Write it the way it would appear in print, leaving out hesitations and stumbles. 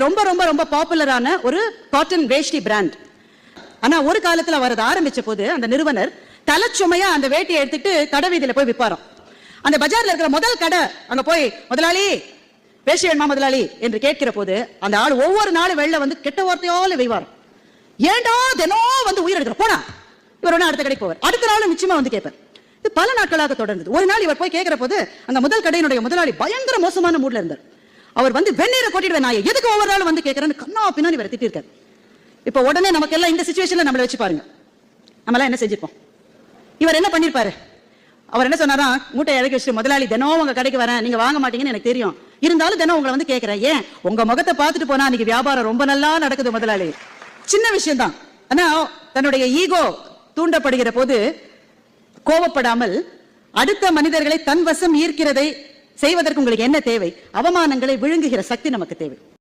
ரொம்ப ரொம்ப ரொம்ப பாப்புலரான ஒரு காட்டன் வேஷ்டி பிராண்ட். ஆனா ஒரு காலத்துல அவர் அதை ஆரம்பிச்ச போது அந்த நிறுவனர் தலைச்சுமையா அந்த வேட்டியை எடுத்துட்டு கடை வீதியில போய் விற்பாராம். அந்த பஜார்ல இருக்கிற முதல் கடை அங்க போய் முதலாளி வேஷ்டி வேணுமா முதலாளி என்று கேட்கிற போது அந்த ஆள் ஒவ்வொரு நாளும் வெளில வந்து கெட்ட வார்த்தையால வெய்வார். ஏண்டா தினம் வந்து உயிர் எடுக்கிற போனா இவர் ஒண்ணு அடுத்த கடைக்கு போவார். அடுத்த நாளும் நிச்சயமா வந்து கேட்பார். இது பல நாட்களாக தொடர்ந்தது. ஒரு நாள் இவர் போய் கேட்கிற போது அந்த முதல் கடையினுடைய முதலாளி பயங்கர மோசமான மூட்ல இருந்தார். அவர் வந்து வெந்நீரை கொட்டிடுவேன் நான் எதுக்கு ஒவ்வொரு நாளும் வந்து கேட்கறேன்னு கண்ணா பின்னாடி இவர் திட்டிருக்காரு. இப்ப உடனே நமக்கு எல்லாம் இந்த சிச்சுவேஷன்ல நம்மள வச்சு பாருங்க, நம்ம எல்லாம் என்ன செஞ்சிருப்போம்? இவர் என்ன பண்ணிருப்பாரு? அவர் என்ன சொன்னாரா, மூட்டை இறக்கி வச்சு முதலாளி தினம் உங்க கடைக்கு வரேன், நீங்க வாங்க மாட்டீங்கன்னு எனக்கு தெரியும், இருந்தாலும் தினம் உங்களை வந்து கேட்கிறேன், ஏன் உங்க முகத்தை பார்த்துட்டு போனா அன்னைக்கு வியாபாரம் ரொம்ப நல்லா நடக்குது முதலாளி. சின்ன விஷயம் தான். ஆனா தன்னுடைய ஈகோ தூண்டப்படுகிற போது கோபப்படாமல் அடுத்த மனிதர்களை தன் வசம் ஈர்க்கிறதை செய்வதற்கு உங்களுக்கு என்ன தேவை? அவமானங்களை விழுங்குகிற சக்தி நமக்கு தேவை.